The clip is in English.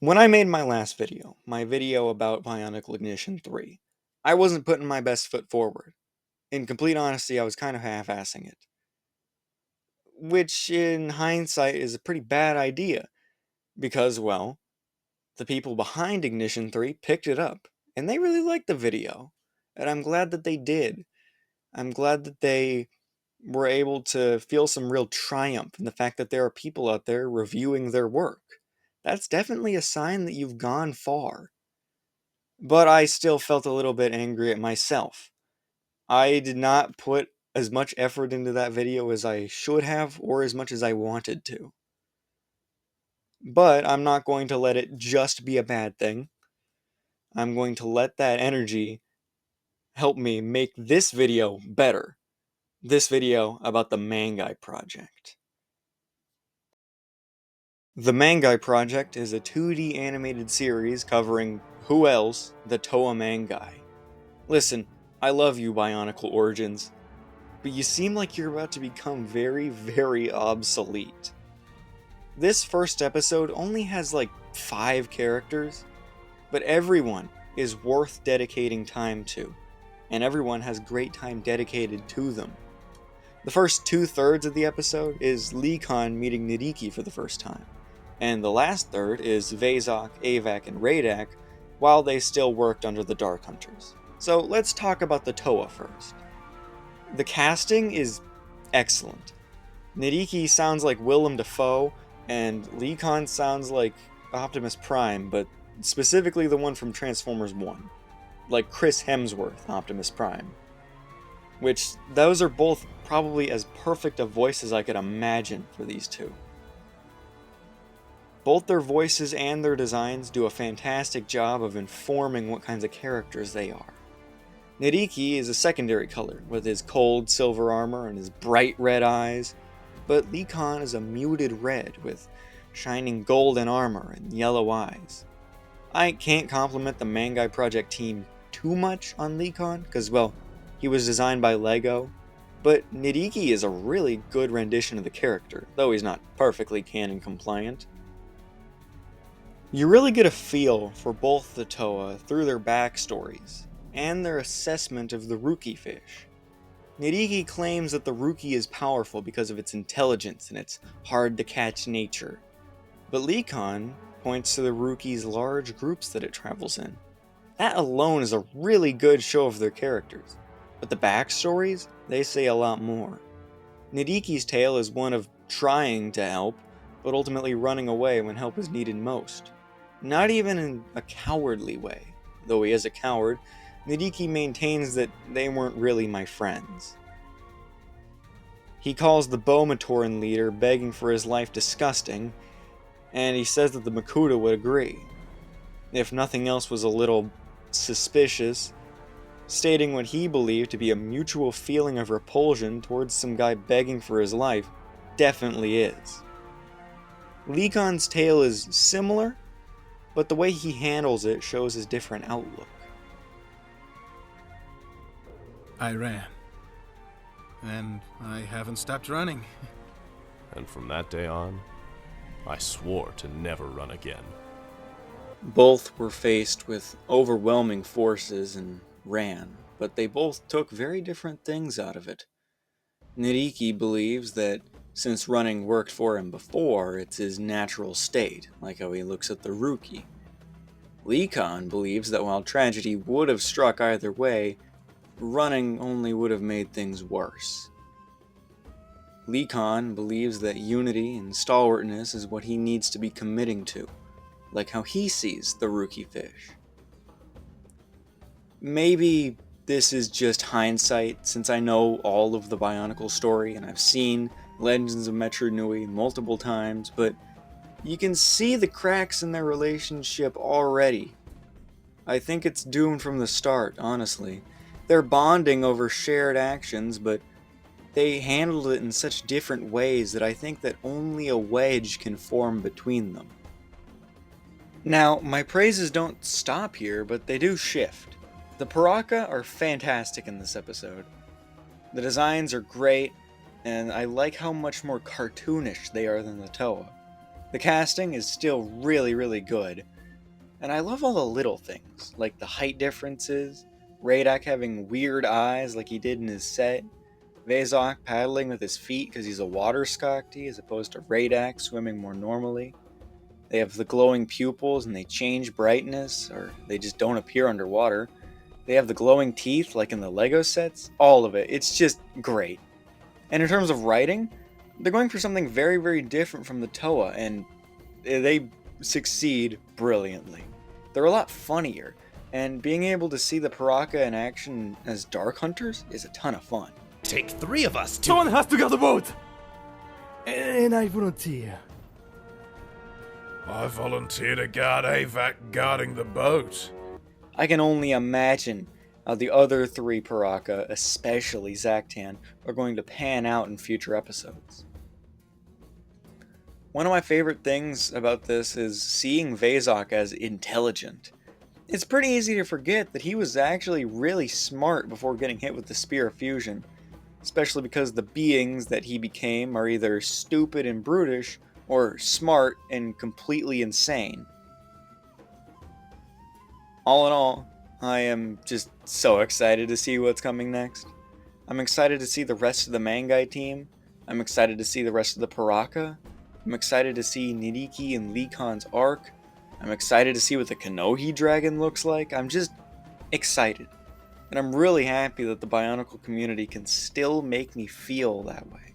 When I made my video about Bionicle Ignition 3, I wasn't putting my best foot forward. In complete honesty, I was kind of half-assing it. Which, in hindsight, is a pretty bad idea, because, well, the people behind Ignition 3 picked it up, and they really liked the video. And I'm glad that they did. I'm glad that they were able to feel some real triumph in the fact that there are people out there reviewing their work. That's definitely a sign that you've gone far. But I still felt a little bit angry at myself. I did not put as much effort into that video as I should have, or as much as I wanted to. But I'm not going to let it just be a bad thing. I'm going to let that energy help me make this video better. This video about the MANGAI Project. The MANGAI Project is a 2D animated series covering, who else, the Toa Mangai. Listen, I love you, Bionicle Origins, but you seem like you're about to become very, very obsolete. This first episode only has like 5 characters, but everyone is worth dedicating time to, and everyone has great time dedicated to them. The first 2/3 of the episode is Lee-Kon meeting Nidiki for the first time, and the last third is Vezok, Avak, and Radak while they still worked under the Dark Hunters. So let's talk about the Toa first. The casting is excellent. Nidiki sounds like Willem Dafoe, and Lee-Kon sounds like Optimus Prime, but specifically the one from Transformers 1. Like Chris Hemsworth, Optimus Prime. Which, those are both probably as perfect a voice as I could imagine for these two. Both their voices and their designs do a fantastic job of informing what kinds of characters they are. Nidiki is a secondary color, with his cold silver armor and his bright red eyes, but Lee-Kon is a muted red with shining golden armor and yellow eyes. I can't compliment the Mangai Project team too much on Lee-Kon, because, well, he was designed by LEGO, but Nidiki is a really good rendition of the character, though he's not perfectly canon compliant. You really get a feel for both the Toa through their backstories, and their assessment of the Rookie fish. Nidiki claims that the Rookie is powerful because of its intelligence and its hard-to-catch nature, but Lee-Kon points to the Rookie's large groups that it travels in. That alone is a really good show of their characters, but the backstories, they say a lot more. Nidiki's tale is one of trying to help, but ultimately running away when help is needed most. Not even in a cowardly way. Though he is a coward, Nidiki maintains that they weren't really my friends. He calls the Beaumatoran leader begging for his life disgusting, and he says that the Makuta would agree. If nothing else was a little suspicious, stating what he believed to be a mutual feeling of repulsion towards some guy begging for his life definitely is. Lee-Kon's tale is similar, but the way he handles it shows his different outlook. I ran. And I haven't stopped running. And from that day on, I swore to never run again. Both were faced with overwhelming forces and ran, but they both took very different things out of it. Nidiki believes that since running worked for him before, it's his natural state, like how he looks at the Rookie. Lee-Kon believes that while tragedy would have struck either way, running only would have made things worse. Lee-Kon believes that unity and stalwartness is what he needs to be committing to, like how he sees the Rookie fish. Maybe this is just hindsight, since I know all of the Bionicle story and I've seen Legends of Metro Nui multiple times, but you can see the cracks in their relationship already. I think it's doomed from the start, honestly. They're bonding over shared actions, but they handled it in such different ways that I think that only a wedge can form between them. Now, my praises don't stop here, but they do shift. The Piraka are fantastic in this episode. The designs are great, and I like how much more cartoonish they are than the Toa. The casting is still really, really good, and I love all the little things, like the height differences, Radak having weird eyes like he did in his set, Vezok paddling with his feet because he's a water Skakti as opposed to Radak swimming more normally. They have the glowing pupils and they change brightness, or they just don't appear underwater. They have the glowing teeth like in the Lego sets. All of it. It's just great. And in terms of writing, they're going for something very, very different from the Toa, and they succeed brilliantly. They're a lot funnier, and being able to see the Piraka in action as Dark Hunters is a ton of fun. Take 3 of us to... Someone has to guard the boat! And I volunteer. I volunteer to guard Avac guarding the boat. I can only imagine how the other 3 Piraka, especially Zaktan, are going to pan out in future episodes. One of my favorite things about this is seeing Vezok as intelligent. It's pretty easy to forget that he was actually really smart before getting hit with the Spear of Fusion, especially because the beings that he became are either stupid and brutish, or smart and completely insane. All in all, I am just so excited to see what's coming next. I'm excited to see the rest of the Mangai team. I'm excited to see the rest of the Piraka. I'm excited to see Nidiki and Likon's arc. I'm excited to see what the Kanohi dragon looks like. I'm just excited. And I'm really happy that the Bionicle community can still make me feel that way.